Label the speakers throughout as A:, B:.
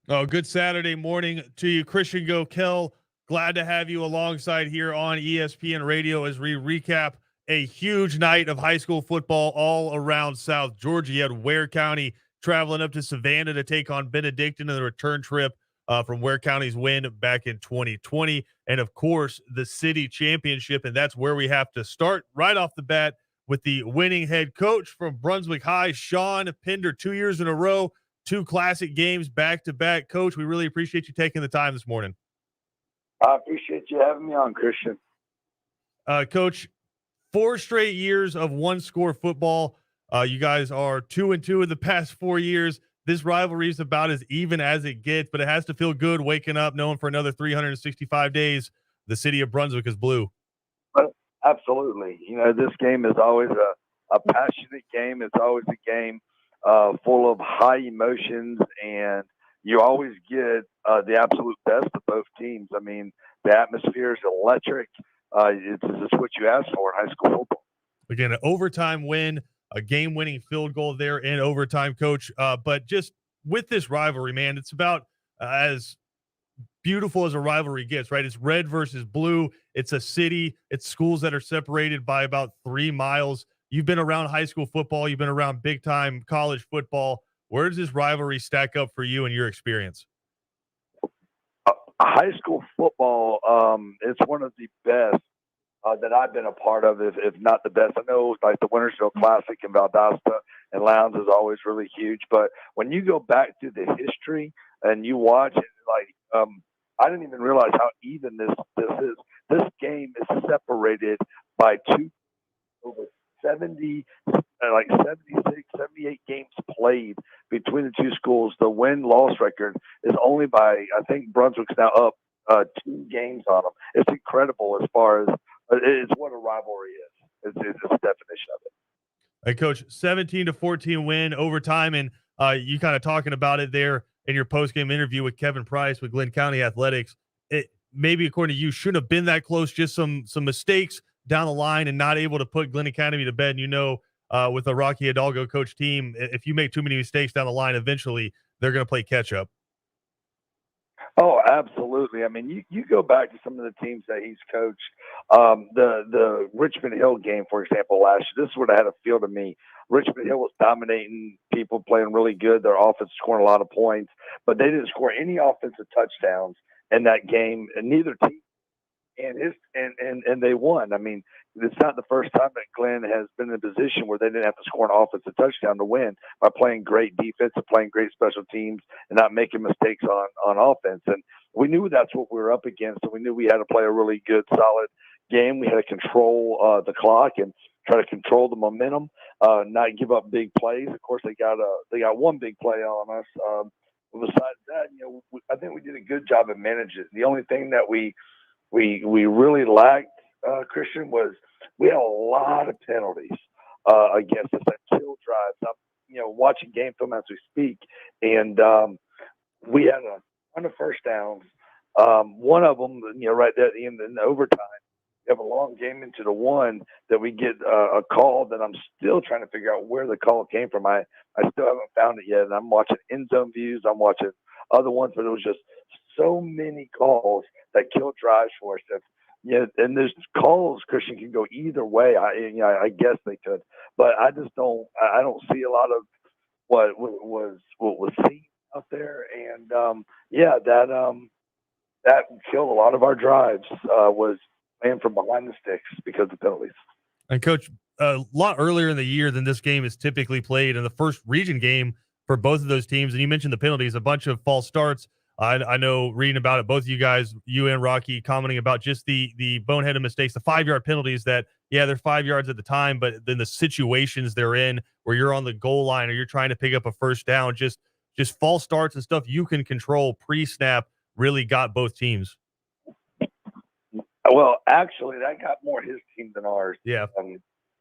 A: Oh, good Saturday morning to you, Christian Gokel. Glad to have you alongside here on ESPN Radio as we recap a huge night of high school football all around South Georgia. You had Ware County traveling up to Savannah to take on Benedictine in the return trip from Ware County's win back in 2020. And of course, the city championship. And that's where we have to start right off the bat with the winning head coach from Brunswick High, Sean Pinder, 2 years in a row, two classic games back to back. Coach, we really appreciate you taking the time this morning.
B: I appreciate you having me on, Christian.
A: Coach, 4 straight years of one score football. You guys are 2-2 in the past 4 years. This rivalry is about as even as it gets, but it has to feel good waking up knowing for another 365 days the city of Brunswick is blue.
B: But absolutely. This game is always a passionate game. It's always a game full of high emotions, and you always get the absolute best of both teams. I mean, the atmosphere is electric. It's what you ask for in high school football.
A: Again, an overtime win, a game-winning field goal there in overtime, Coach. But just with this rivalry, man, it's about as beautiful as a rivalry gets, right? It's red versus blue. It's a city. It's schools that are separated by about 3 miles. You've been around high school football. You've been around big-time college football. Where does this rivalry stack up for you and your experience?
B: High school football, it's one of the best that I've been a part of, if not the best. I know like the Wintersville Classic in Valdosta and Lowndes is always really huge, but when you go back through the history and you watch it, I didn't even realize how even this is. This game is separated by two over 70, 76, 78 games played between the two schools. The win-loss record is only by, I think Brunswick's now up 2 games on them. It's incredible as far as it's what a rivalry is. It's the definition of it.
A: Hey, Coach, 17-14 win overtime, and you kind of talking about it there in your post-game interview with Kevin Price with Glenn County Athletics. It maybe, according to you, shouldn't have been that close. Just some mistakes down the line and not able to put Glenn Academy to bed. And with a Rocky Hidalgo coach team, if you make too many mistakes down the line, eventually they're going to play catch up.
B: Oh, absolutely. I mean, you go back to some of the teams that he's coached. The Richmond Hill game, for example, last year, this would have had a feel to me. Richmond Hill was dominating people, playing really good. Their offense scoring a lot of points, but they didn't score any offensive touchdowns in that game, and neither team. And they won. I mean, it's not the first time that Glenn has been in a position where they didn't have to score an offensive touchdown to win by playing great defense and playing great special teams and not making mistakes on offense. And we knew that's what we were up against, and we knew we had to play a really good, solid game. We had to control the clock and try to control the momentum, not give up big plays. Of course, they got one big play on us. Besides that, I think we did a good job of managing it. The only thing that we really lacked, Christian, was we had a lot of penalties against us that kill drives. I'm watching game film as we speak, and we had a ton of first downs. One of them, right there at the end in the overtime, we have a long game into the one that we get a call that I'm still trying to figure out where the call came from. I still haven't found it yet, and I'm watching end zone views. I'm watching other ones, but it was just so many calls that killed drives for us. And there's calls, Christian, can go either way. I guess they could, but I just don't. I don't see a lot of what was seen out there, and that killed a lot of our drives. Was playing from behind the sticks because of penalties.
A: And Coach, a lot earlier in the year than this game is typically played, in the first region game for both of those teams. And you mentioned the penalties, a bunch of false starts. I know reading about it, both of you guys, you and Rocky, commenting about just the boneheaded mistakes, the 5-yard penalties that, yeah, they're 5 yards at the time, but then the situations they're in where you're on the goal line or you're trying to pick up a first down, just false starts and stuff you can control pre-snap really got both teams.
B: Well, actually, that got more his team than ours.
A: Yeah.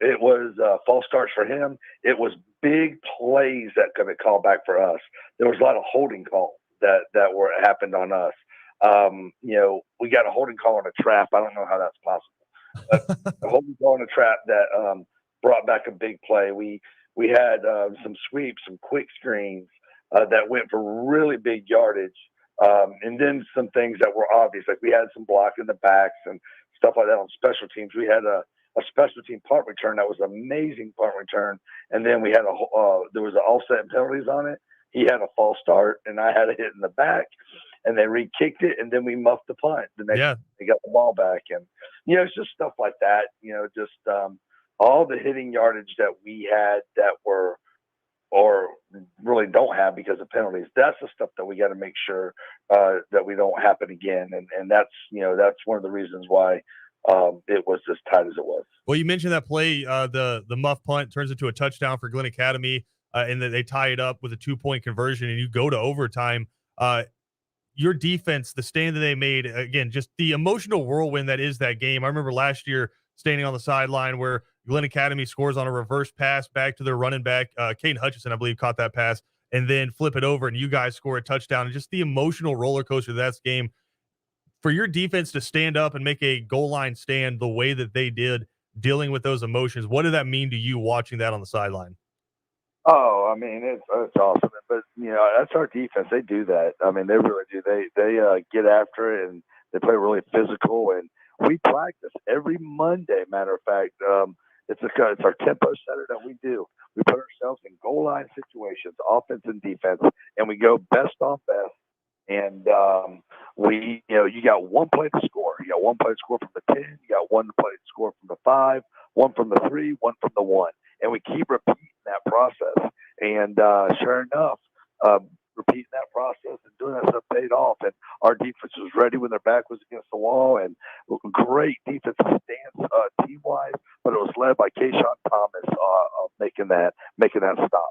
B: It was false starts for him. It was big plays that could have called back for us. There was a lot of holding calls that happened on us. We got a holding call on a trap. I don't know how that's possible. But a holding call on a trap that brought back a big play. We had some sweeps, some quick screens, that went for really big yardage. And then some things that were obvious, like we had some block in the backs and stuff like that on special teams. We had a special team punt return that was an amazing punt return, and then we had there was an offset penalties on it. He had a false start, and I had a hit in the back, and they re-kicked it, and then we muffed the punt. The next they got the ball back, and it's just stuff like that. Just all the hitting yardage that we had that were or really don't have because of penalties. That's the stuff that we got to make sure that we don't happen again, and that's that's one of the reasons why it was as tight as it was.
A: Well, you mentioned that play, the muff punt turns into a touchdown for Glenn Academy, and then they tie it up with a 2-point conversion, and you go to overtime. Your defense, the stand that they made, again, just the emotional whirlwind that is that game. I remember last year standing on the sideline where Glenn Academy scores on a reverse pass back to their running back. Caden Hutchinson, I believe, caught that pass and then flip it over, and you guys score a touchdown. And just the emotional roller coaster that's game. For your defense to stand up and make a goal line stand the way that they did, dealing with those emotions, what did that mean to you watching that on the sideline?
B: Oh, I mean, it's awesome. But, that's our defense. They do that. I mean, they really do. They get after it, and they play really physical. And we practice every Monday, matter of fact. It's our tempo setter that we do. We put ourselves in goal line situations, offense and defense, and we go best on best. And you got one play to score. You got one play to score from the 10. You got one play to score from the 5, one from the 3, one from the 1. And we keep repeating that process. And sure enough, repeating that process and doing that stuff paid off. And our defense was ready when their back was against the wall. And great defensive stance team-wise, but it was led by Kayshawn Thomas making that stop.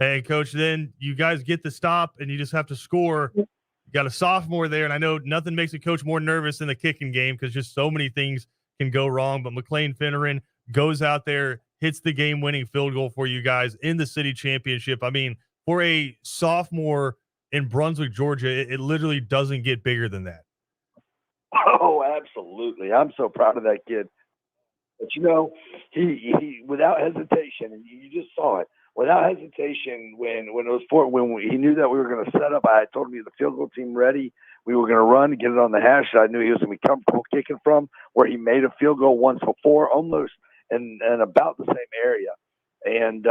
A: Hey, Coach, then you guys get the stop, and you just have to score. You got a sophomore there, and I know nothing makes a coach more nervous than the kicking game because just so many things can go wrong. But McLean Finneran goes out there, hits the game-winning field goal for you guys in the city championship. I mean, for a sophomore in Brunswick, Georgia, it literally doesn't get bigger than that.
B: Oh, absolutely. I'm so proud of that kid. But, he without hesitation, and you just saw it, without hesitation, when he knew that we were going to set up, I told him the field goal team ready. We were going to run to get it on the hash. I knew he was going to be comfortable kicking from where he made a field goal once before, almost and about the same area. And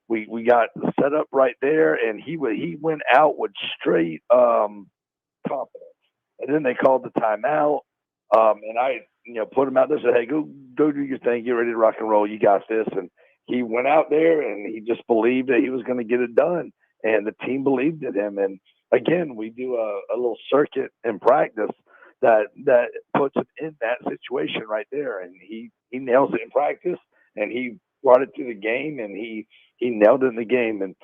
B: we got set up right there, and he went out with straight confidence. And then they called the timeout, and I put him out there, said, "Hey, go do your thing, get ready to rock and roll. You got this." And he went out there and he just believed that he was going to get it done, and the team believed in him. And again, we do a little circuit in practice that puts him in that situation right there, and he nails it in practice, and he brought it to the game, and he nailed it in the game. And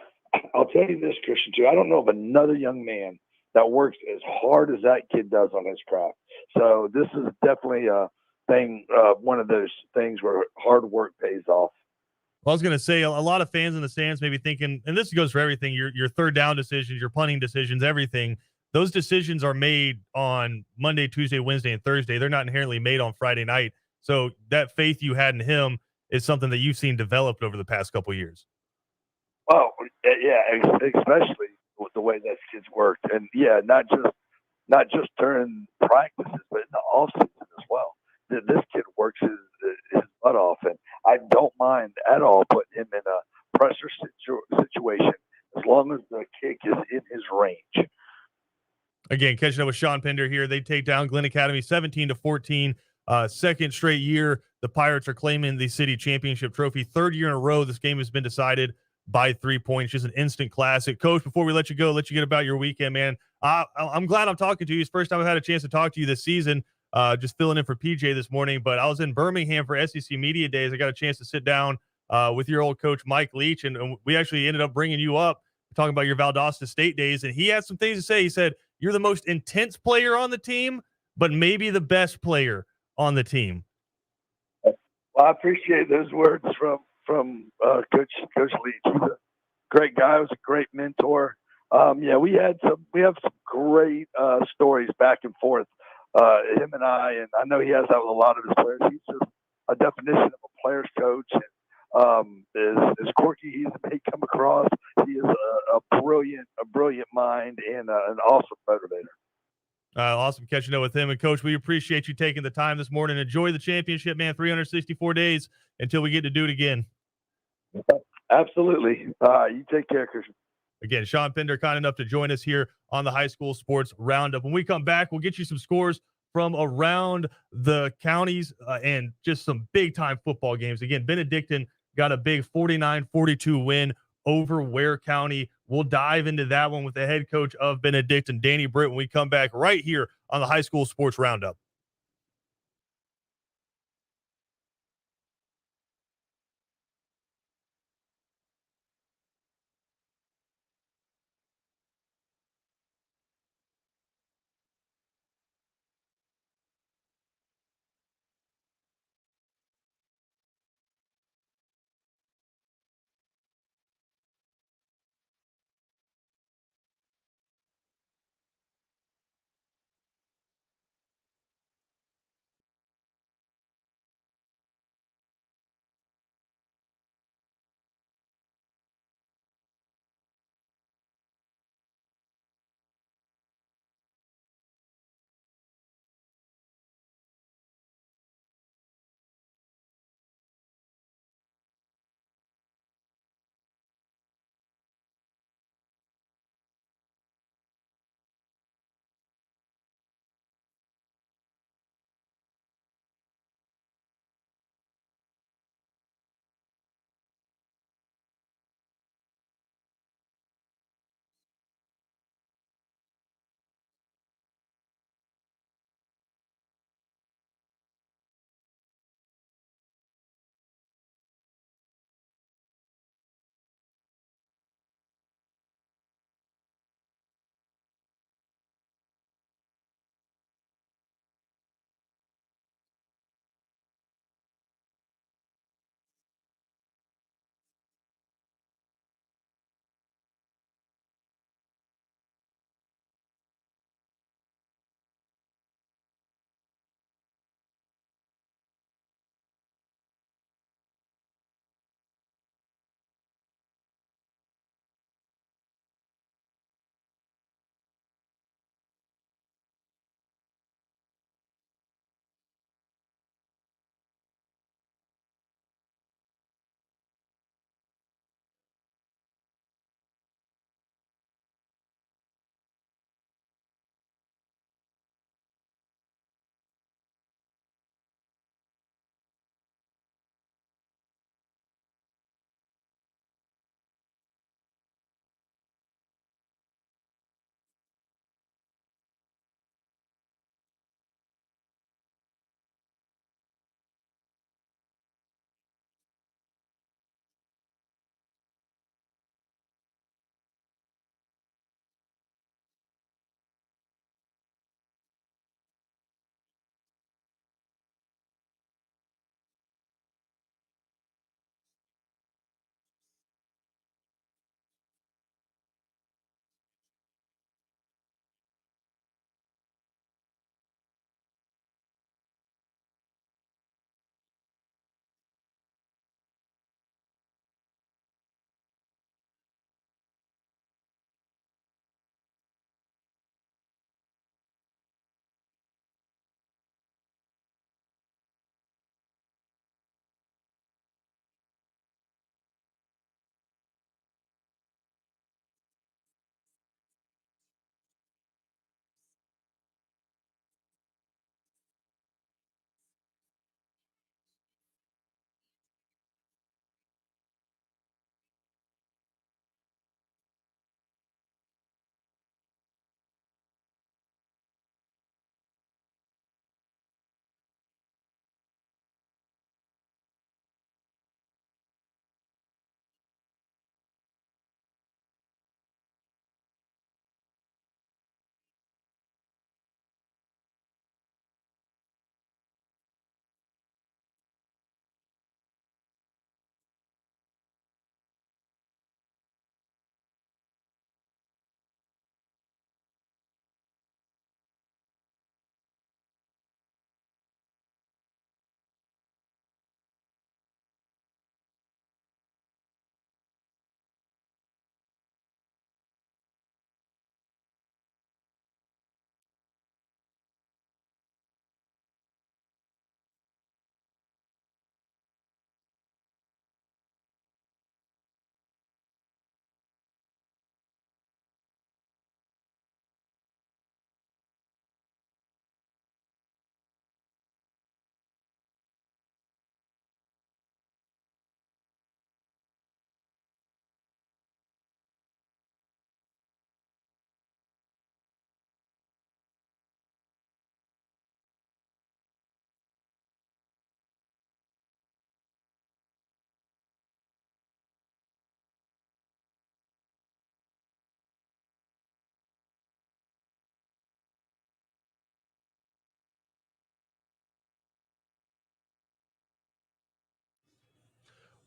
B: I'll tell you this, Christian, too, I don't know of another young man that works as hard as that kid does on his craft. So this is definitely a thing, one of those things where hard work pays off.
A: Well, I was going to say a lot of fans in the stands may be thinking, and this goes for everything, your third down decisions, your punting decisions, everything. Those decisions are made on Monday, Tuesday, Wednesday, and Thursday. They're not inherently made on Friday night. So that faith you had in him is something that you've seen developed over the past couple of years.
B: Oh, yeah, especially with the way that kid's worked. And, yeah, not just during practices, but in the offseason as well. This kid works his butt off, and I don't mind at all putting him in a pressure situation as long as the kick is in his range.
A: Again, catching up with Sean Pender here. They take down Glenn Academy 17-14. Second straight year, the Pirates are claiming the city championship trophy. Third year in a row, this game has been decided by 3 points. Just an instant classic. Coach, before we let you go, let you get about your weekend, man. I'm glad I'm talking to you. It's the first time I've had a chance to talk to you this season. Just filling in for PJ this morning, but I was in Birmingham for SEC Media Days. I got a chance to sit down with your old coach, Mike Leach, and we actually ended up bringing you up, talking about your Valdosta State days, and he had some things to say. He said, you're the most intense player on the team, but maybe the best player on the team.
B: Well, I appreciate those words from Coach Leach. He's a great guy. He was a great mentor. We have some great stories back and forth. Him and I know he has that with a lot of his players. He's just a definition of a player's coach. And As quirky he may come across, he is a brilliant mind and an awesome motivator.
A: Awesome catching up with him. And coach, we appreciate you taking the time this morning. Enjoy the championship, man. 364 days until we get to do it again.
B: Absolutely. You take care, Christian.
A: Again, Sean Pinder, kind enough to join us here on the High School Sports Roundup. When we come back, we'll get you some scores from around the counties and just some big time football games. Again, Benedictine got a big 49-42 win over Ware County. We'll dive into that one with the head coach of Benedictine, Danny Britt, when we come back right here on the High School Sports Roundup.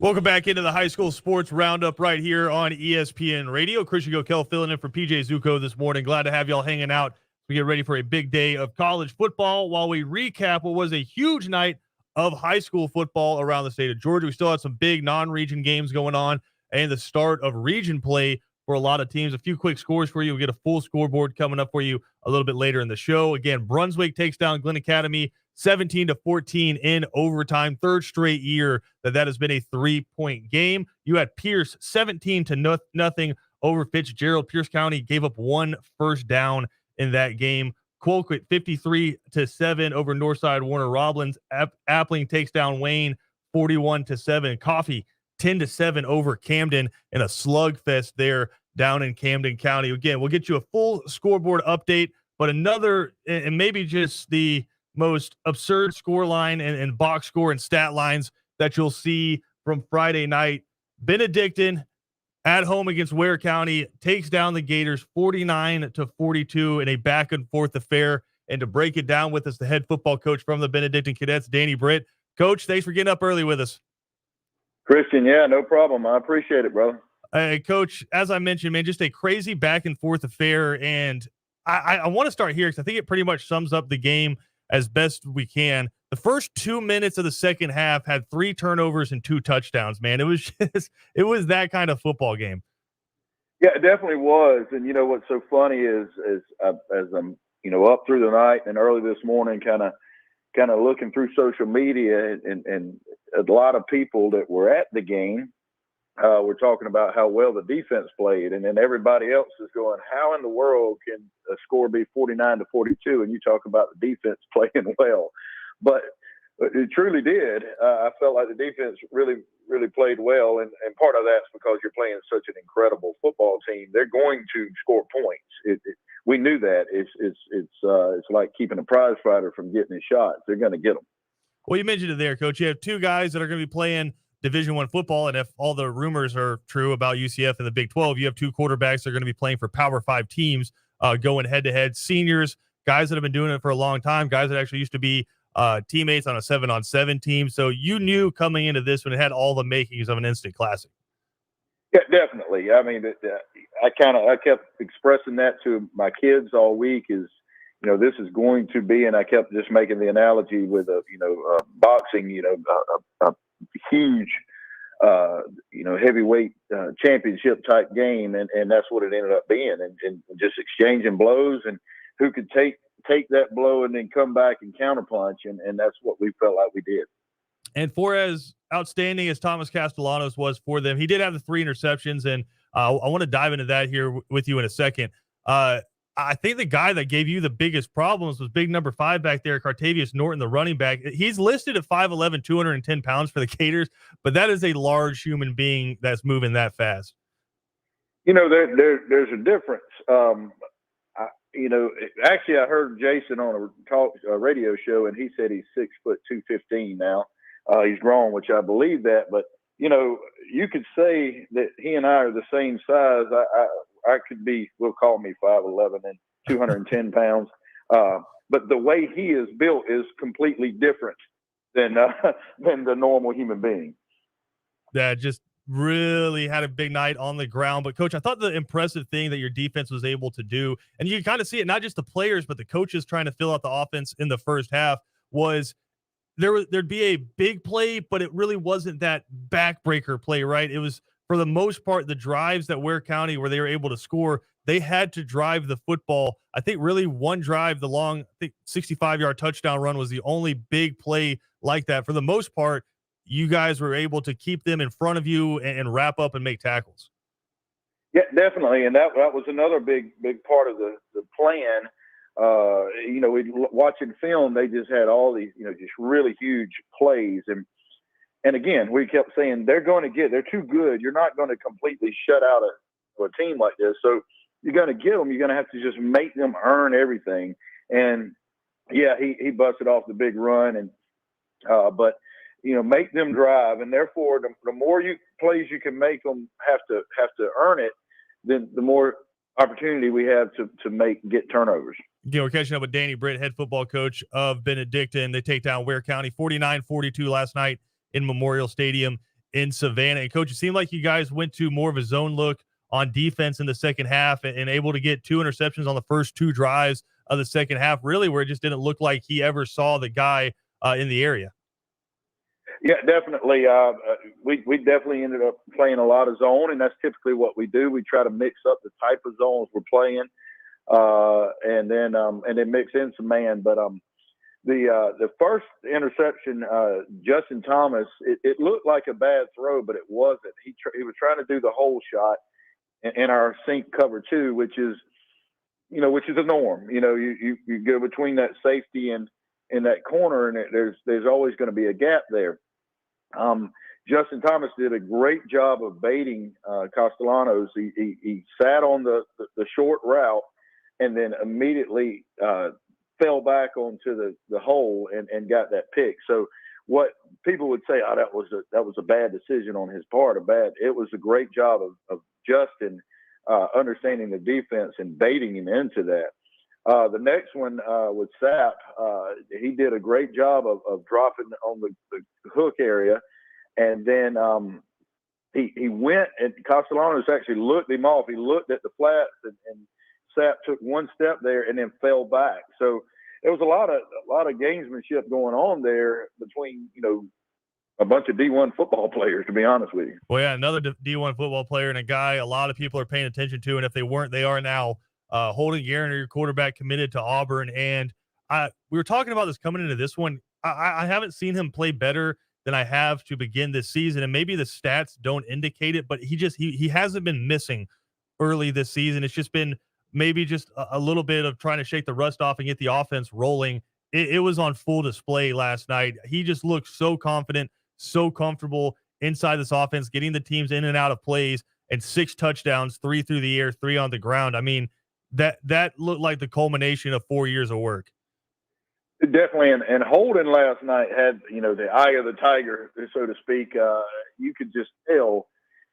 A: Welcome back into the high school sports roundup right here on ESPN Radio. Christian Gokel filling in for PJ Zuko this morning. Glad to have y'all hanging out. We get ready for a big day of college football while we recap what was a huge night of high school football around the state of Georgia. We still had some big non-region games going on and the start of region play for a lot of teams. A few quick scores for you. We'll get a full scoreboard coming up for you a little bit later in the show. Again, Brunswick takes down Glenn Academy 17-14 in overtime. Third straight year that has been a 3-point game. You had Pierce 17-0 over Fitzgerald. Pierce County gave up one first down in that game. Colquitt 53-7 over Northside Warner Robins. Appling takes down Wayne 41-7. Coffee 10-7 over Camden in a slugfest there down in Camden County. Again, we'll get you a full scoreboard update, but another, and maybe just the most absurd score line and box score and stat lines that you'll see from Friday night. Benedictine at home against Ware County takes down the Gators 49-42 in a back and forth affair. And to break it down with us, the head football coach from the Benedictine Cadets, Danny Britt. Coach, thanks for getting up early with us.
C: Christian, yeah, no problem. I appreciate it, brother.
A: Coach, as I mentioned, man, just a crazy back and forth affair. And I want to start here because I think it pretty much sums up the game as best we can. The first 2 minutes of the second half had 3 turnovers and 2 touchdowns, man. It was that kind of football game.
C: Yeah, it definitely was. And you know what's so funny is as I'm up through the night and early this morning, kind of looking through social media, and a lot of people that were at the game were talking about how well the defense played, and then everybody else is going, how in the world can a score be 49-42? And you talk about the defense playing well, but it truly did. I felt like the defense really, really played well, and part of that's because you're playing such an incredible football team. They're going to score points. We knew that. It's like keeping a prize fighter from getting his shots. They're going to get them.
A: Well, you mentioned it there, Coach. You have 2 guys that are going to be playing Division I football, and if all the rumors are true about UCF and the Big 12, you have 2 quarterbacks that are going to be playing for Power 5 teams, going head-to-head. Seniors, guys that have been doing it for a long time, guys that actually used to be teammates on a 7-on-7 team. So you knew coming into this when it had all the makings of an instant classic.
C: Yeah, definitely. I mean, I kept expressing that to my kids all week is, this is going to be, and I kept just making the analogy with boxing, a huge, heavyweight championship type game. And that's what it ended up being, and just exchanging blows, and who could take that blow and then come back and counterpunch. And that's what we felt like we did.
A: And for as outstanding as Thomas Castellanos was for them, he did have the 3 interceptions. And I want to dive into that here with you in a second. I think the guy that gave you the biggest problems was big number 5 back there, Cartavius Norton, the running back. He's listed at 5'11", 210 pounds for the Gators, but that is a large human being that's moving that fast.
C: There's a difference. Actually, I heard Jason on a radio show, and he said he's 6 foot 215 now. He's grown, which I believe that. But you could say that he and I are the same size. I could be. We'll call me 5'11" and 210 pounds. But the way he is built is completely different than the normal human being.
A: That just really had a big night on the ground. But, Coach, I thought the impressive thing that your defense was able to do, and you kind of see it, not just the players, but the coaches trying to fill out the offense in the first half, was there'd be a big play, but it really wasn't that backbreaker play, right? It was, for the most part, the drives that Ware County, where they were able to score, they had to drive the football. I think really one drive, the long, 65-yard touchdown run was the only big play like that. For the most part, you guys were able to keep them in front of you and wrap up and make tackles.
C: Yeah, definitely. And that was another big part of the plan. Watching film, they just had all these, just really huge plays. And again, we kept saying they're too good. You're not going to completely shut out a team like this. So you're going to get them. You're going to have to just make them earn everything. And yeah, he busted off the big run, and but make them drive. And therefore, the more plays you can make them have to earn it, then the more opportunity we have to get turnovers.
A: We're catching up with Danny Britt, head football coach of Benedictine. They take down Ware County 49-42 last night in Memorial Stadium in Savannah. And Coach, it seemed like you guys went to more of a zone look on defense in the second half and able to get 2 interceptions on the first 2 drives of the second half, really, where it just didn't look like he ever saw the guy in the area.
C: Yeah, definitely. We definitely ended up playing a lot of zone, and that's typically what we do. We try to mix up the type of zones we're playing, and then mix in some man. But the first interception, Justin Thomas, it looked like a bad throw, but it wasn't. He was trying to do the hole shot in our sink cover 2, which is a norm. You go between that safety and in that corner, and there's always going to be a gap there. Justin Thomas did a great job of baiting Castellanos. He sat on the short route and then immediately fell back onto the hole and got that pick. So what people would say, that was a bad decision on his part. It was a great job of Justin understanding the defense and baiting him into that. The next one with Sapp, he did a great job of dropping on the hook area, and then he went, and Castellanos actually looked him off. He looked at the flats, and Sapp took one step there and then fell back. So there was a lot of gamesmanship going on there between a bunch of D1 football players, to be honest with you.
A: Well, yeah, another D1 football player and a guy a lot of people are paying attention to, and if they weren't, they are now. Holden Geriner, your quarterback, committed to Auburn, and we were talking about this coming into this one. I haven't seen him play better than I have to begin this season, and maybe the stats don't indicate it, but he hasn't been missing early this season. It's just been maybe just a little bit of trying to shake the rust off and get the offense rolling. It was on full display last night. He just looked so confident, so comfortable inside this offense, getting the teams in and out of plays, and 6 touchdowns, 3 through the air, 3 on the ground. I mean, that looked like the culmination of 4 years of work.
C: Definitely, and Holden last night had the eye of the tiger, so to speak. You could just tell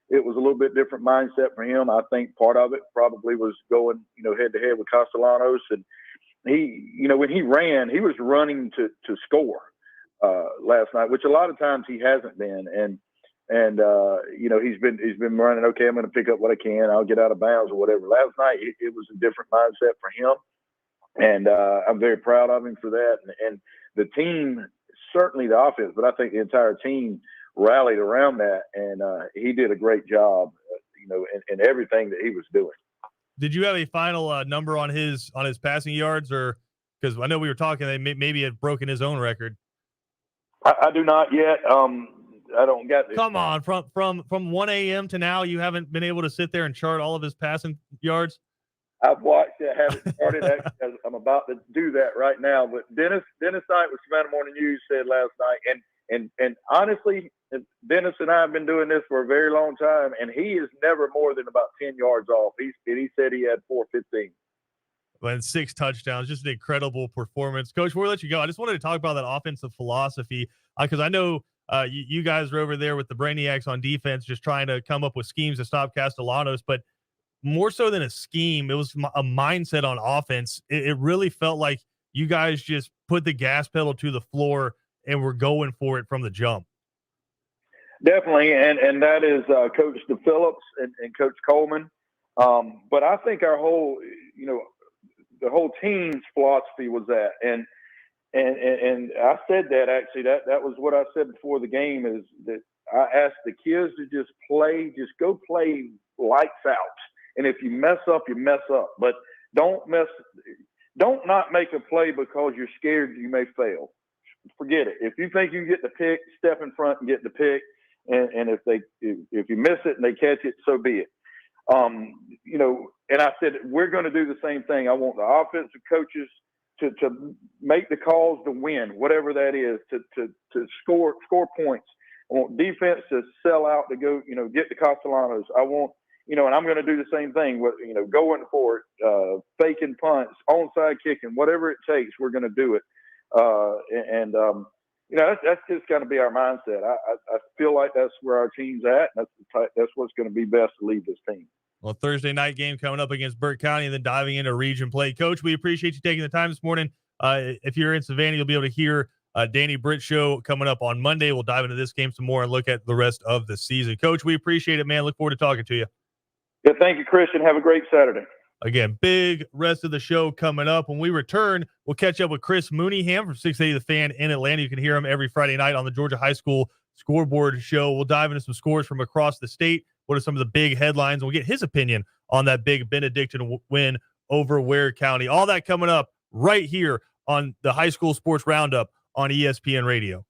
C: it was a little bit different mindset for him. I think part of it probably was going head to head with Castellanos, and he when he ran, he was running to score last night, which a lot of times he hasn't been, and he's been running. Okay, I'm going to pick up what I can. I'll get out of bounds or whatever. Last night it was a different mindset for him, and I'm very proud of him for that. And the team, certainly the offense, but I think the entire team rallied around that, and he did a great job, in everything that he was doing.
A: Did you have a final number on his passing yards, or because I know we were talking, they maybe had broken his own record?
C: I do not yet. I don't get this.
A: Come on, from 1 a.m. to now, you haven't been able to sit there and chart all of his passing yards?
C: I've watched it, haven't started actually. I'm about to do that right now. But Dennis Knight with Savannah Morning News said last night, and honestly, Dennis and I have been doing this for a very long time, and he is never more than about 10 yards off. He said he had 415.
A: And 6 touchdowns, just an incredible performance. Coach, before we let you go, I just wanted to talk about that offensive philosophy, because I know you guys are over there with the Brainiacs on defense, just trying to come up with schemes to stop Castellanos, but more so than a scheme, it was a mindset on offense. It really felt like you guys just put the gas pedal to the floor and were going for it from the jump.
C: Definitely, and that is Coach DePhillips and Coach Coleman. But I think our whole, the whole team's philosophy was that, and I said that actually that was what I said before the game, is that I asked the kids to just go play lights out. And if you mess up, you mess up. But don't not make a play because you're scared you may fail. Forget it. If you think you can get the pick, step in front and get the pick. And if you miss it and they catch it, so be it. And I said, we're going to do the same thing. I want the offensive coaches to make the calls to win, whatever that is, to score points. I want defense to sell out to go, get the Castellanos. I want, and I'm going to do the same thing with, going for it, faking punts, onside kicking, whatever it takes, we're going to do it. That's just going to be our mindset. I feel like that's where our team's at. And that's what's going to be best to lead this team.
A: Well, Thursday night game coming up against Burke County and then diving into region play. Coach, we appreciate you taking the time this morning. If you're in Savannah, you'll be able to hear Danny Britt show coming up on Monday. We'll dive into this game some more and look at the rest of the season. Coach, we appreciate it, man. Look forward to talking to you.
C: Yeah, thank you, Christian. Have a great Saturday.
A: Again, big rest of the show coming up. When we return, we'll catch up with Chris Mooneyham from 680 The Fan in Atlanta. You can hear him every Friday night on the Georgia High School Scoreboard Show. We'll dive into some scores from across the state. What are some of the big headlines? We'll get his opinion on that big Benedictine win over Ware County. All that coming up right here on the High School Sports Roundup on ESPN Radio.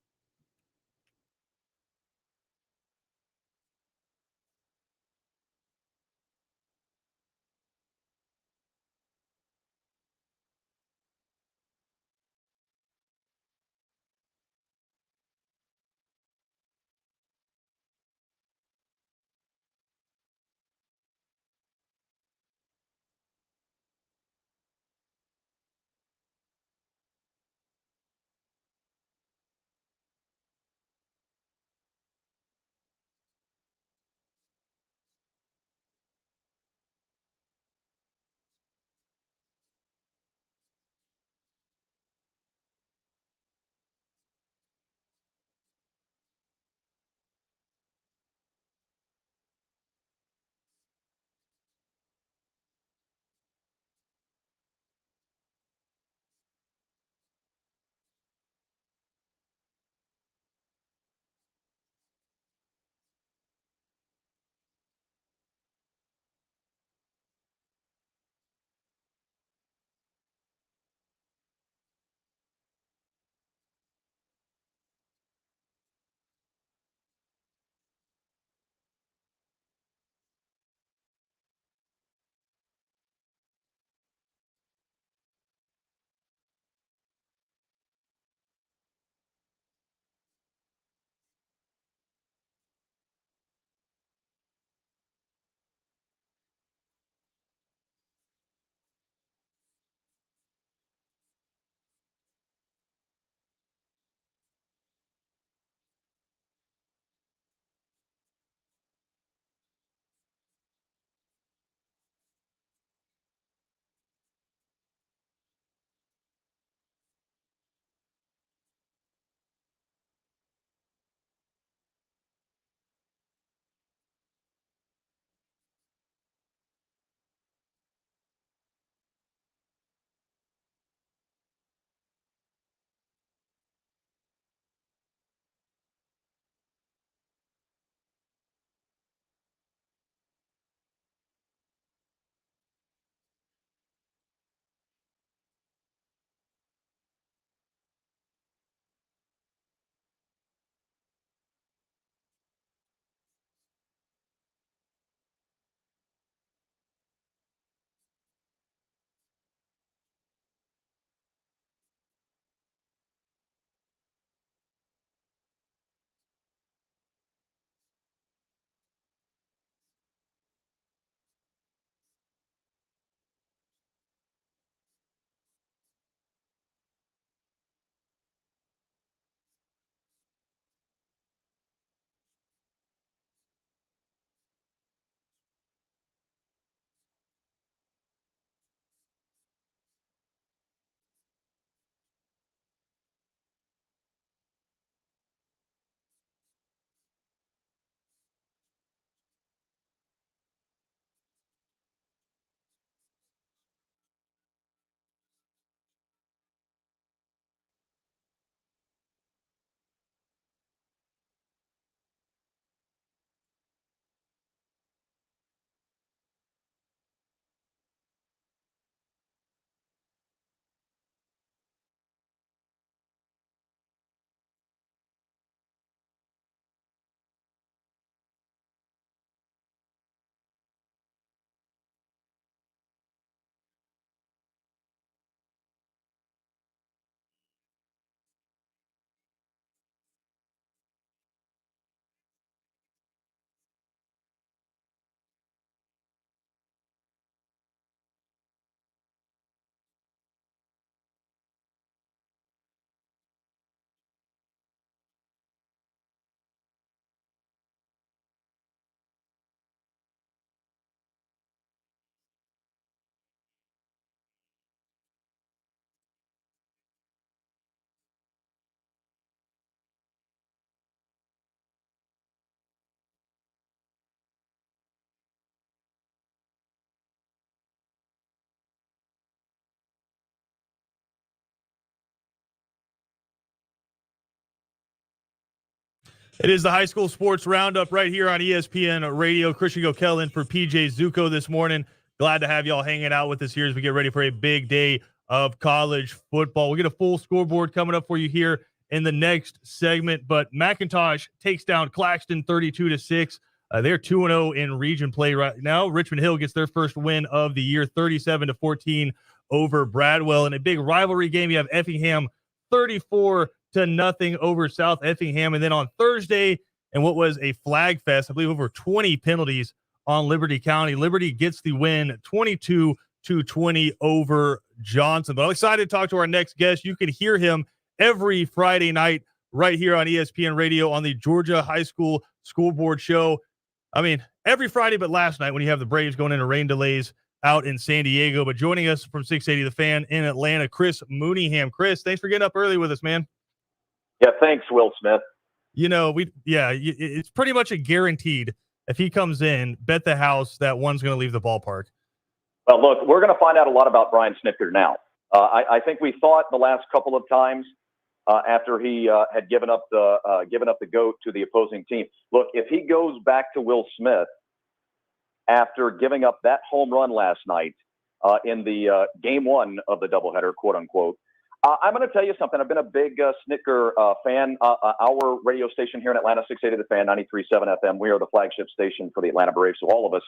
A: It is the high school sports roundup right here on ESPN Radio. Christian Gokel in for PJ Zuko this morning. Glad to have y'all hanging out with us here as we get ready for a big day of college football. We'll get a full scoreboard coming up for you here in the next segment. But McIntosh takes down Claxton 32-6. They're 2-0 in region play right now. Richmond Hill gets their first win of the year, 37-14 over Bradwell. In a big rivalry game, you have Effingham 34-0 over South Effingham. And then on Thursday, and what was a flag fest, I believe over 20 penalties on Liberty County. Liberty gets the win 22-20 over Johnson. But I'm excited to talk to our next guest. You can hear him every Friday night right here on ESPN Radio on the Georgia High School Scoreboard Show. I mean, every Friday but last night when you have the Braves going into rain delays out in San Diego. But joining us from 680 The Fan in Atlanta, Chris Mooneyham. Chris, thanks for getting up early with us, man.
D: Yeah, thanks, Will Smith.
A: You know, it's pretty much a guaranteed. If he comes in, bet the house that one's going to leave the ballpark.
D: Well, look, we're going to find out a lot about Brian Snitker now. I think we thought the last couple of times after he had given up the goat to the opposing team. Look, if he goes back to Will Smith after giving up that home run last night in the game one of the doubleheader, quote unquote, I'm going to tell you something. I've been a big Snitker fan. Our radio station here in Atlanta, 680 The Fan, 93.7 FM. We are the flagship station for the Atlanta Braves. So all of us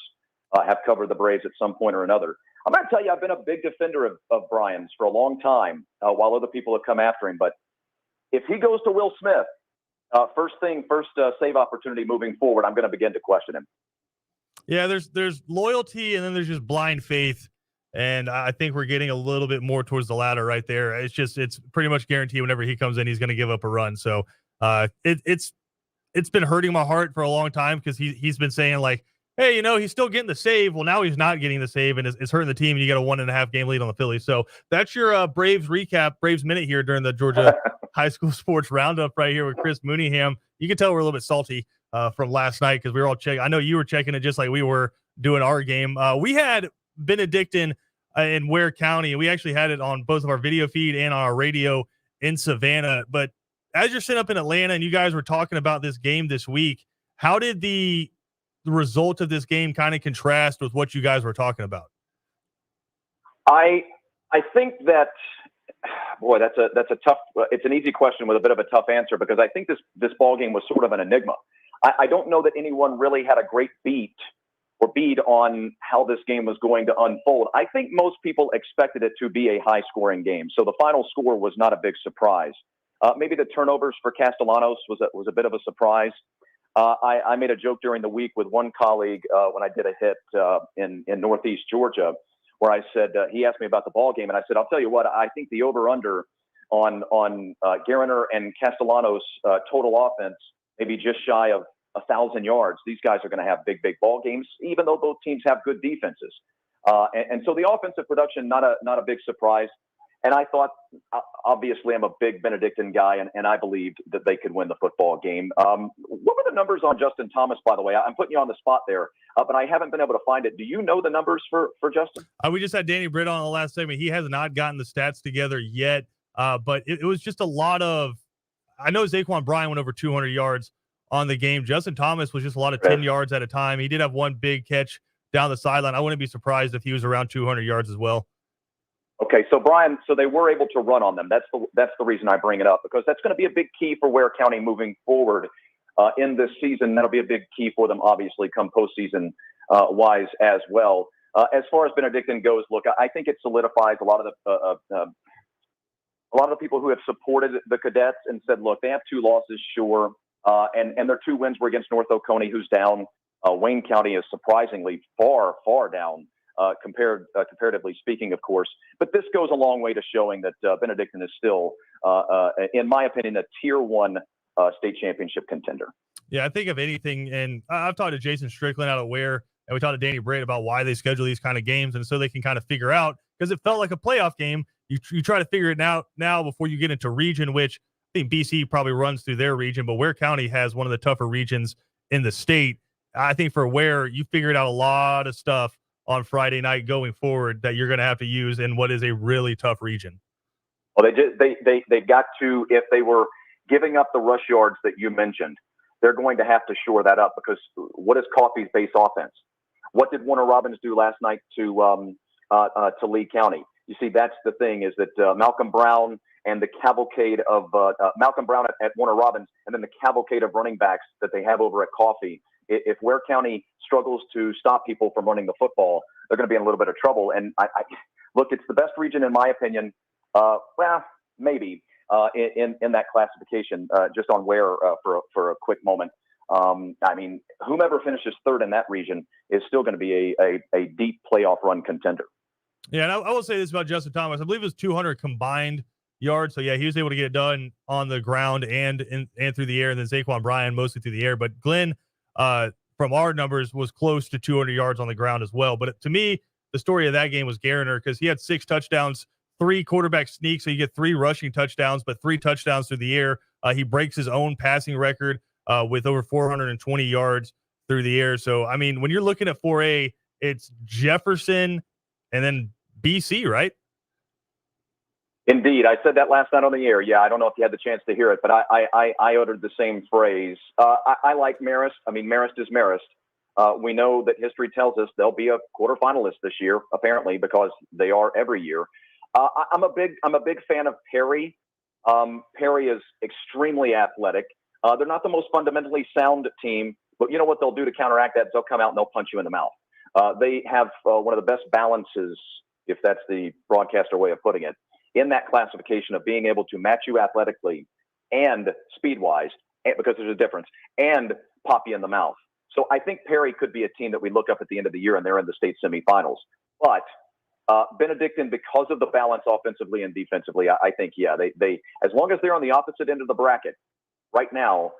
D: have covered the Braves at some point or another. I'm going to tell you, I've been a big defender of Brian's for a long time while other people have come after him. But if he goes to Will Smith, first save opportunity moving forward, I'm going to begin to question him.
A: Yeah, there's loyalty and then there's just blind faith. And I think we're getting a little bit more towards the latter right there. It's pretty much guaranteed whenever he comes in, he's going to give up a run. So it's been hurting my heart for a long time because he's been saying like, hey, you know, he's still getting the save. Well, now he's not getting the save, and it's hurting the team, and you got a 1.5 game lead on the Phillies. So that's your Braves recap, Braves minute here during the Georgia High School Sports Roundup right here with Chris Mooneyham. You can tell we're a little bit salty from last night because we were all checking. I know you were checking it just like we were doing our game. We had Benedictine in Ware County. We actually had it on both of our video feed and on our radio in Savannah. But as you're sitting up in Atlanta and you guys were talking about this game this week, how did the result of this game kind of contrast with what you guys were talking about?
D: I think that, boy, that's a tough. It's an easy question with a bit of a tough answer because I think this ball game was sort of an enigma. I don't know that anyone really had a great beat on how this game was going to unfold. I think most people expected it to be a high-scoring game, so the final score was not a big surprise. Maybe the turnovers for Castellanos was a bit of a surprise. I made a joke during the week with one colleague when I did a hit in Northeast Georgia, where I said he asked me about the ball game, and I said, "I'll tell you what, I think the over/under on Gariner and Castellanos' total offense maybe just shy of 1,000 yards. These guys are going to have big ball games, even though both teams have good defenses. And so the offensive production, not a big surprise. And I thought, obviously, I'm a big Benedictine guy, and I believed that they could win the football game. What were the numbers on Justin Thomas, by the way? I'm putting you on the spot there, but I haven't been able to find it. Do you know the numbers for Justin?
A: We just had Danny Britt on the last segment. He has not gotten the stats together yet, but it was just a lot of – I know Zaquan Bryan went over 200 yards on the game. Justin Thomas was just a lot of 10 yards at a time. He did have one big catch down the sideline. I wouldn't be surprised if he was around 200 yards as well.
D: Okay, so Brian, so they were able to run on them. That's the reason I bring it up, because that's going to be a big key for Ware County moving forward in this season. That'll be a big key for them, obviously, come postseason wise as well. As far as Benedictine goes, look, I think it solidifies a lot of the people who have supported the Cadets and said, look, they have 2 losses, sure, and their 2 wins were against North Oconee, who's down. Wayne County is surprisingly far down. Comparatively speaking, of course, but this goes a long way to showing that Benedictine is still, in my opinion, a tier 1 state championship contender.
A: Yeah, I think if anything, and I've talked to Jason Strickland out of Ware, and we talked to Danny Britt about why they schedule these kind of games, and so they can kind of figure out, because it felt like a playoff game. You try to figure it out now before you get into region, which I think BC probably runs through their region, but Ware County has one of the tougher regions in the state. I think for Ware, you figured out a lot of stuff on Friday night going forward that you're going to have to use in what is a really tough region.
D: Well, they got to, if they were giving up the rush yards that you mentioned, they're going to have to shore that up, because what is Coffey's base offense? What did Warner Robins do last night to Lee County? You see, that's the thing, is that Malcolm Brown and the cavalcade of Malcolm Brown at Warner Robins, and then the cavalcade of running backs that they have over at Coffey. If Ware County struggles to stop people from running the football, they're going to be in a little bit of trouble. And I look, it's the best region, in my opinion. Well, maybe in that classification, just on Ware for a quick moment. I mean, whomever finishes third in that region is still going to be a deep playoff run contender.
A: Yeah, and I will say this about Justin Thomas. I believe it was 200 combined yards. So, yeah, he was able to get it done on the ground and through the air, and then Zaquan Bryan mostly through the air. But Glenn, from our numbers, was close to 200 yards on the ground as well. But to me, the story of that game was Garner, because he had 6 touchdowns, 3 quarterback sneaks, so you get 3 rushing touchdowns, but 3 touchdowns through the air. He breaks his own passing record with over 420 yards through the air. So, I mean, when you're looking at 4A, it's Jefferson and then BC, right?
D: Indeed. I said that last night on the air. Yeah, I don't know if you had the chance to hear it, but I uttered the same phrase. I like Marist. I mean, Marist is Marist. We know that history tells us they'll be a quarterfinalist this year, apparently, because they are every year. I'm a big fan of Perry. Perry is extremely athletic. They're not the most fundamentally sound team, but you know what they'll do to counteract that? They'll come out and they'll punch you in the mouth. They have one of the best balances, if that's the broadcaster way of putting it, in that classification of being able to match you athletically and speed-wise, because there's a difference, and pop you in the mouth. So I think Perry could be a team that we look up at the end of the year and they're in the state semifinals. But Benedictine, because of the balance offensively and defensively, I think, yeah, they as long as they're on the opposite end of the bracket, right now,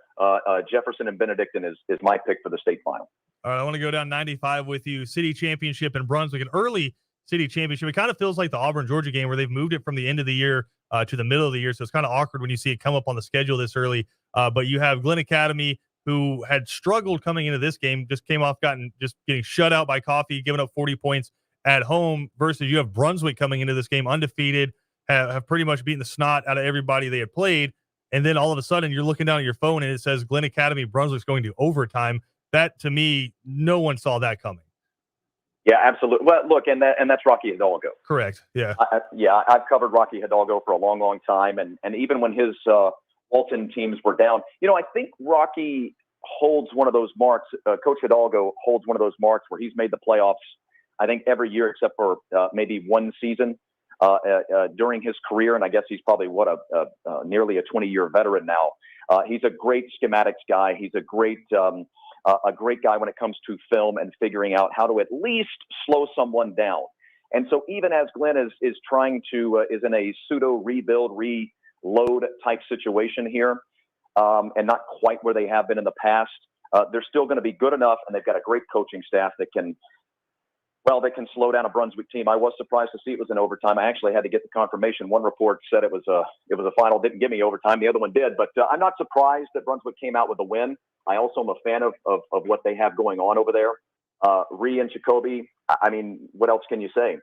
D: Jefferson and Benedictine is my pick for the state final.
A: All right, I want to go down 95 with you. City championship in Brunswick, an early city championship. It kind of feels like the Auburn-Georgia game, where they've moved it from the end of the year to the middle of the year. So it's kind of awkward when you see it come up on the schedule this early. But you have Glenn Academy, who had struggled coming into this game, just came off getting shut out by Coffee, giving up 40 points at home, versus you have Brunswick coming into this game undefeated, have pretty much beaten the snot out of everybody they had played. And then all of a sudden you're looking down at your phone and it says Glenn Academy, Brunswick's going to overtime. That, to me, no one saw that coming.
D: Yeah, absolutely. Well, look, and that's Rocky Hidalgo.
A: Correct. Yeah.
D: I've covered Rocky Hidalgo for a long, long time. And even when his Walton teams were down, I think Rocky holds one of those marks. Coach Hidalgo holds one of those marks where he's made the playoffs, I think, every year except for maybe one season during his career. And I guess he's probably nearly a 20-year veteran now. He's a great schematics guy. He's a great guy when it comes to film and figuring out how to at least slow someone down. And so even as Glenn is trying to is in a pseudo rebuild, reload type situation here, and not quite where they have been in the past, they're still going to be good enough, and they've got a great coaching staff that can slow down a Brunswick team. I was surprised to see it was in overtime. I actually had to get the confirmation. One report said it was a final, didn't give me overtime. The other one did, but I'm not surprised that Brunswick came out with a win. I also am a fan of what they have going on over there. Ree and Jacoby, I mean, what else can you say?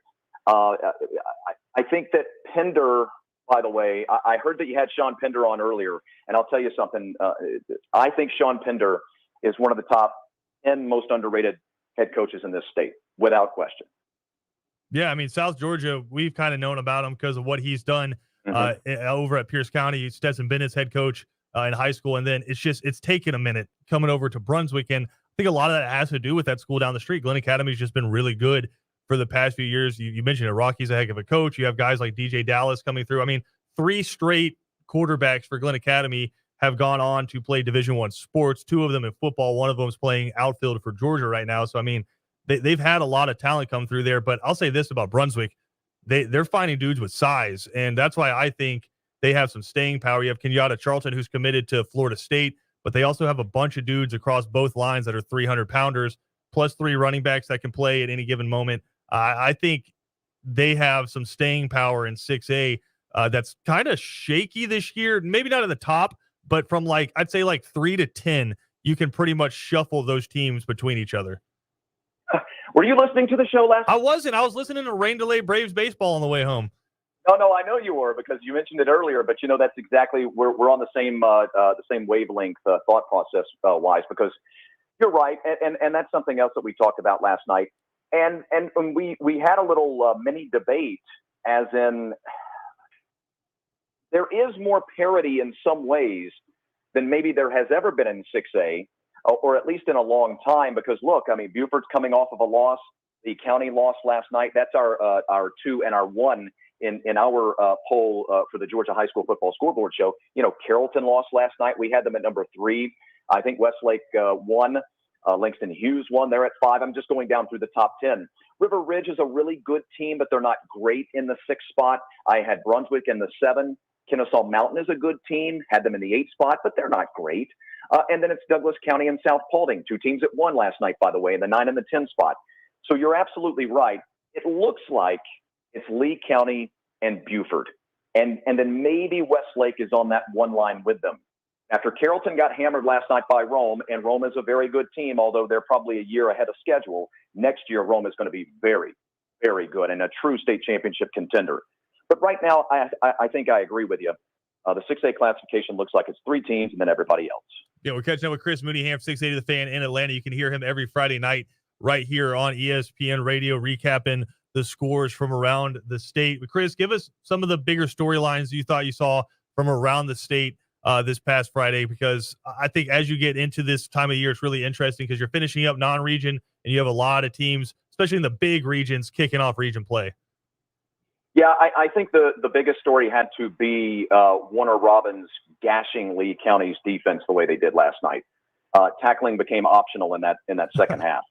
D: I think that Pender, by the way, I heard that you had Sean Pender on earlier, and I'll tell you something. I think Sean Pender is one of the top 10 most underrated head coaches in this state, without question.
A: Yeah, I mean, South Georgia, we've kind of known about him because of what he's done over at Pierce County. Stetson Bennett's head coach in high school, and then it's taken a minute coming over to Brunswick, and I think a lot of that has to do with that school down the street. Glenn Academy's just been really good for the past few years. You mentioned it. Rocky's a heck of a coach. You have guys like DJ Dallas coming through. I mean, 3 straight quarterbacks for Glenn Academy have gone on to play Division I sports, 2 of them in football. One of them is playing outfield for Georgia right now. So, I mean, they've had a lot of talent come through there. But I'll say this about Brunswick. They're finding dudes with size, and that's why I think they have some staying power. You have Kenyatta Charlton, who's committed to Florida State, but they also have a bunch of dudes across both lines that are 300-pounders, plus 3 running backs that can play at any given moment. I think they have some staying power in 6A that's kind of shaky this year. Maybe not at the top, but from I'd say 3 to 10, you can pretty much shuffle those teams between each other.
D: Were you listening to the show last?
A: I wasn't. I was listening to Rain Delay Braves baseball on the way home.
D: No, I know you were because you mentioned it earlier. But that's exactly we're on the same wavelength thought process wise because you're right, and that's something else that we talked about last night. And we had a little mini debate, as in there is more parity in some ways than maybe there has ever been in 6A, or at least in a long time. Because look, I mean, Buford's coming off of a loss. The county lost last night. That's our 2 and our 1 in our poll for the Georgia High School Football Scoreboard Show. Carrollton lost last night. We had them at number 3. I think Westlake won. Langston Hughes won. They're at 5. I'm just going down through the top 10. River Ridge is a really good team, but they're not great in the 6th spot. I had Brunswick in the 7. Kennesaw Mountain is a good team. Had them in the 8th spot, but they're not great. And then it's Douglas County and South Paulding, 2 teams that won last night, by the way, in the 9 and the 10 spot. So you're absolutely right. It looks like it's Lee County and Buford. And then maybe Westlake is on that one line with them. After Carrollton got hammered last night by Rome, and Rome is a very good team, although they're probably a year ahead of schedule, next year Rome is going to be very, very good and a true state championship contender. But right now, I think I agree with you. The 6A classification looks like it's 3 teams and then everybody else.
A: Yeah, we're catching up with Chris Mooneyham, 680 The Fan in Atlanta. You can hear him every Friday night right here on ESPN Radio, recapping the scores from around the state. But Chris, give us some of the bigger storylines you thought you saw from around the state this past Friday, because I think as you get into this time of year, it's really interesting because you're finishing up non-region and you have a lot of teams, especially in the big regions, kicking off region play.
D: Yeah, I think the biggest story had to be Warner Robins gashing Lee County's defense the way they did last night. Tackling became optional in that second half.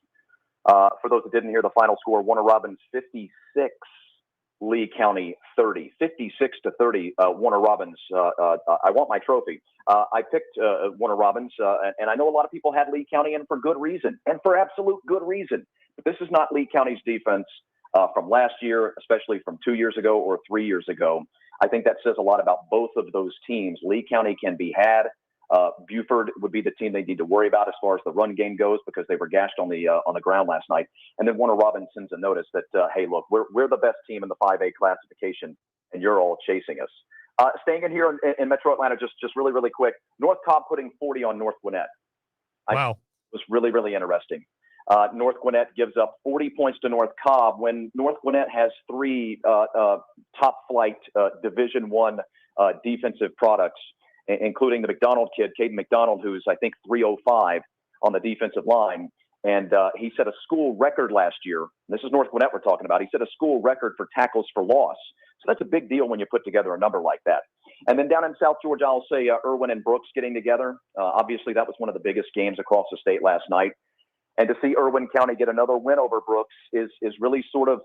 D: For those that didn't hear the final score, Warner Robins 56, Lee County 30, 56-30. Warner Robins. I want my trophy. I picked Warner Robins, and I know a lot of people had Lee County in for good reason, and for absolute good reason. But this is not Lee County's defense from last year, especially from 2 years ago or 3 years ago. I think that says a lot about both of those teams. Lee County can be had. Buford would be the team they need to worry about as far as the run game goes because they were gashed on the ground last night. And then Warner Robins sends a notice that, hey, look, we're the best team in the 5A classification, and you're all chasing us. Staying in here in Metro Atlanta, just really, really quick. North Cobb putting 40 on North Gwinnett.
A: Wow.
D: It was really, really interesting. North Gwinnett gives up 40 points to North Cobb when North Gwinnett has 3 top-flight Division I defensive products, including the McDonald kid, Caden McDonald, who's, I think, 305 on the defensive line. And he set a school record last year. This is North Gwinnett we're talking about. He set a school record for tackles for loss. So that's a big deal when you put together a number like that. And then down in South Georgia, I'll say Irwin and Brooks getting together. Obviously, that was one of the biggest games across the state last night. And to see Irwin County get another win over Brooks is really sort of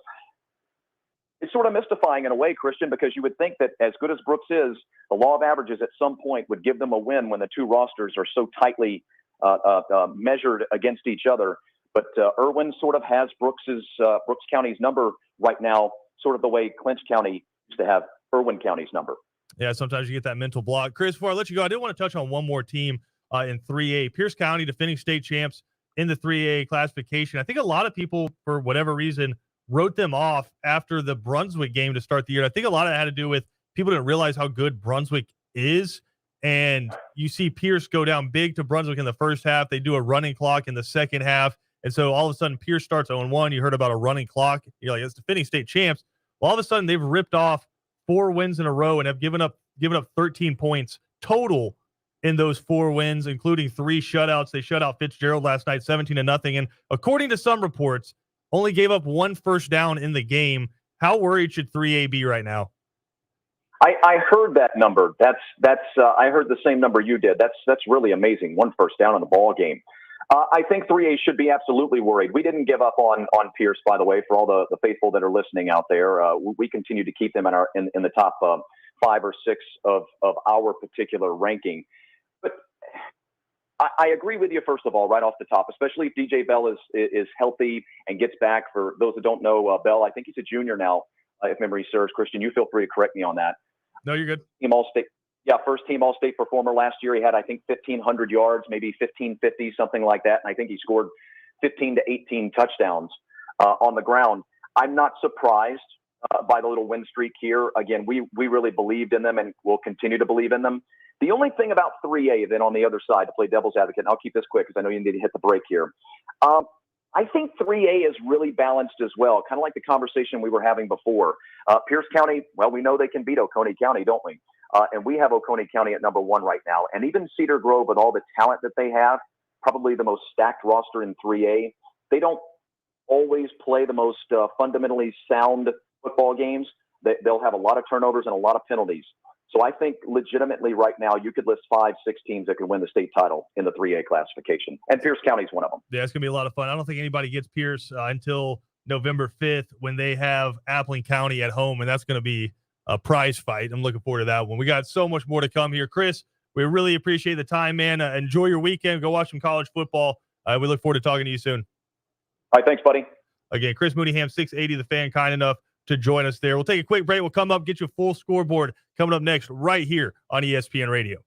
D: mystifying in a way, Christian, because you would think that as good as Brooks is, the law of averages at some point would give them a win when the two rosters are so tightly measured against each other. But Irwin sort of has Brooks County's number right now, sort of the way Clinch County used to have Irwin County's number.
A: Yeah, sometimes you get that mental block. Chris, before I let you go, I did want to touch on one more team in 3A. Pierce County, defending state champs in the 3A classification. I think a lot of people, for whatever reason, wrote them off after the Brunswick game to start the year. I think a lot of that had to do with people didn't realize how good Brunswick is. And you see Pierce go down big to Brunswick in the first half. They do a running clock in the second half. And so all of a sudden, Pierce starts 0-1. You heard about a running clock. You're like, it's defending state champs. Well, all of a sudden, they've ripped off 4 wins in a row and have given up 13 points total in those 4 wins, including 3 shutouts. They shut out Fitzgerald last night, 17-0. And according to some reports, only gave up 1 first down in the game. How worried should 3A be right now?
D: I heard that number. I heard the same number you did. That's really amazing. 1 first down in the ball game. I think 3A should be absolutely worried. We didn't give up on Pierce, by the way, for all the faithful that are listening out there. We continue to keep them in the top 5 or 6 of our particular ranking. But I agree with you, first of all, right off the top, especially if DJ Bell is healthy and gets back. For those that don't know, Bell, I think he's a junior now, if memory serves. Christian, you feel free to correct me on that.
A: No, you're good.
D: Team All-State. Yeah, first team All-State performer last year. He had, I think, 1,500 yards, maybe 1,550, something like that. And I think he scored 15 to 18 touchdowns on the ground. I'm not surprised by the little win streak here. Again, we really believed in them and will continue to believe in them. The only thing about 3A then on the other side, to play devil's advocate, and I'll keep this quick because I know you need to hit the break here. I think 3A is really balanced as well, kind of like the conversation we were having before. Pierce County, well, we know they can beat Oconee County, don't we? And we have Oconee County at number 1 right now. And even Cedar Grove, with all the talent that they have, probably the most stacked roster in 3A, they don't always play the most fundamentally sound football games. They'll have a lot of turnovers and a lot of penalties. So I think legitimately right now you could list 5, 6 teams that could win the state title in the 3A classification. And Pierce County is one of them.
A: Yeah, it's going to be a lot of fun. I don't think anybody gets Pierce until November 5th when they have Appling County at home, and that's going to be a prize fight. I'm looking forward to that one. We got so much more to come here. Chris, we really appreciate the time, man. Enjoy your weekend. Go watch some college football. We look forward to talking to you soon.
D: All right, thanks, buddy.
A: Again, Chris Mooneyham, 680 The Fan, kind enough to join us there. We'll take a quick break. We'll come up, get you a full scoreboard coming up next right here on ESPN Radio.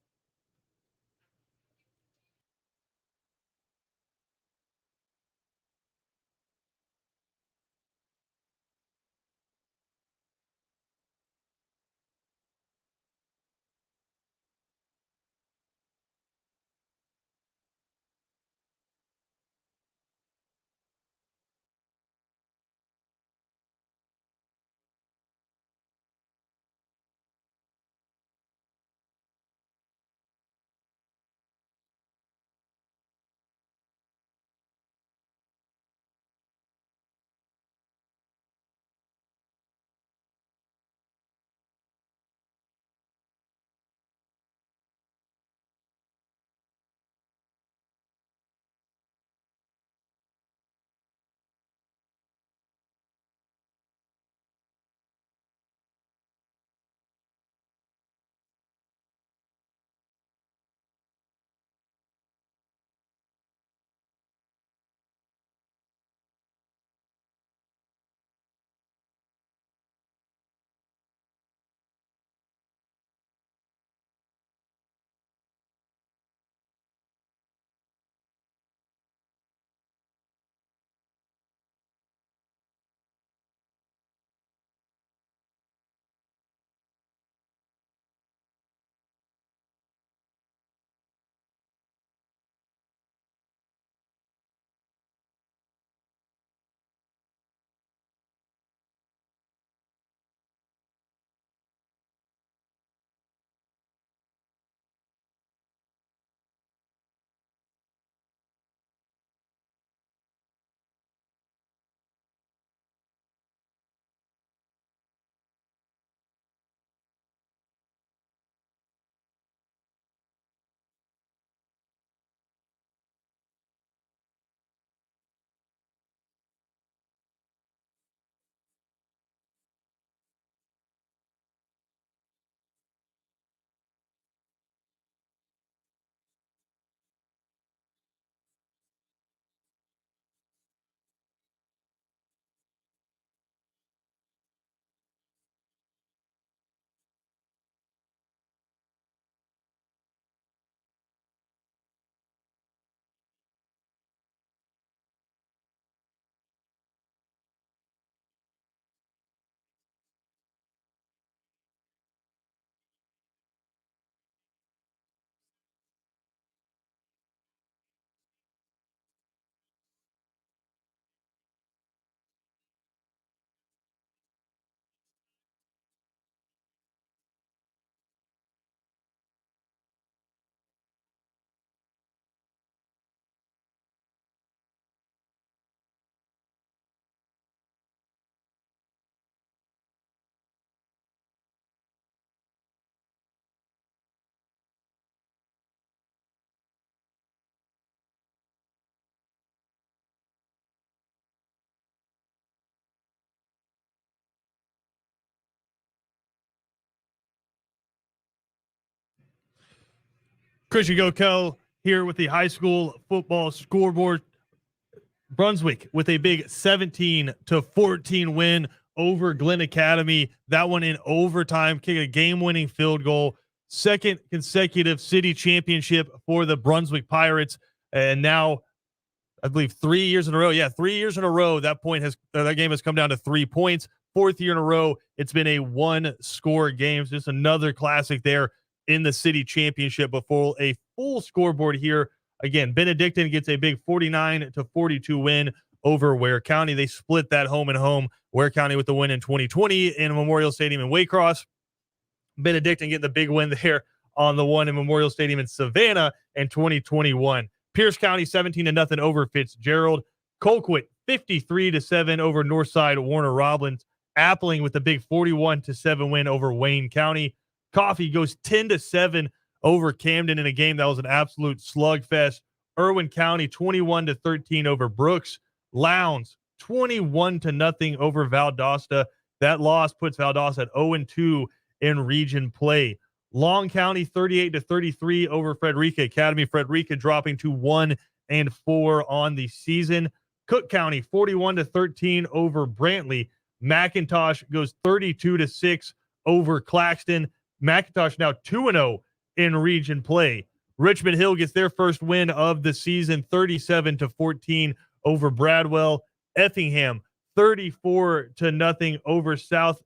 A: Christian Gokel here with the high school football scoreboard. Brunswick with a big 17-14 win over Glenn Academy. That one in overtime, kick a game-winning field goal. Second consecutive city championship for the Brunswick Pirates. And now, I believe 3 years in a row. Yeah, 3 years in a row. That game has come down to 3 points. 4th year in a row, it's been a 1-score game. So just another classic there in the city championship before a full scoreboard here. Again, Benedictine gets a big 49-42 win over Ware County. They split that home and home. Ware County with the win in 2020 in Memorial Stadium in Waycross. Benedictine getting the big win there on the one in Memorial Stadium in Savannah in 2021. Pierce County 17-0 over Fitzgerald. Colquitt 53-7 over Northside Warner Robins. Appling with the big 41-7 win over Wayne County. Coffee goes 10-7 over Camden in a game that was an absolute slugfest. Irwin County 21-13 over Brooks. Lowndes 21-0 over Valdosta. That loss puts Valdosta at 0-2 in region play. Long County 38-33 over Frederica Academy. Frederica dropping to 1-4 on the season. Cook County 41-13 over Brantley. McIntosh goes 32-6 over Claxton. McIntosh now 2-0 in region play. Richmond Hill gets their first win of the season, 37-14 over Bradwell. Effingham 34-0 over South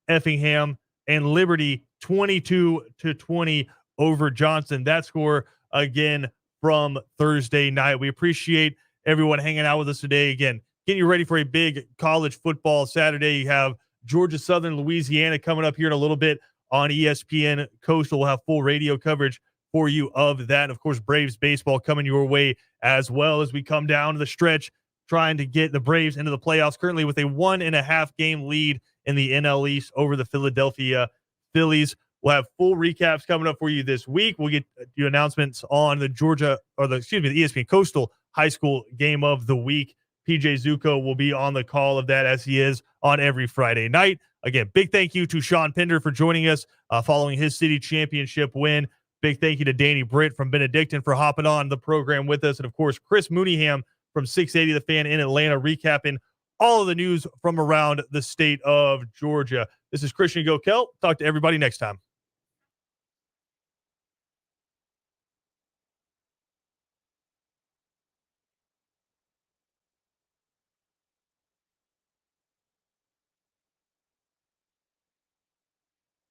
A: Effingham, and Liberty 22-20 over Johnson. That score again from Thursday night. We appreciate everyone hanging out with us today. Again, getting you ready for a big college football Saturday. You have Georgia Southern Louisiana coming up here in a little bit on ESPN Coastal. We'll have full radio coverage for you of that. And of course, Braves baseball coming your way as well as we come down to the stretch, trying to get the Braves into the playoffs, currently with a 1.5 game lead in the NL East over the Philadelphia Phillies. We'll have full recaps coming up for you this week. We'll get you announcements on the the ESPN Coastal High School Game of the Week. PJ Zuko will be on the call of that, as he is on every Friday night. Again, big thank you to Sean Pender for joining us following his city championship win. Big thank you to Danny Britt from Benedictine for hopping on the program with us. And, of course, Chris Mooneyham from 680 The Fan in Atlanta, recapping all of the news from around the state of Georgia. This is Christian Gokel. Talk to everybody next time.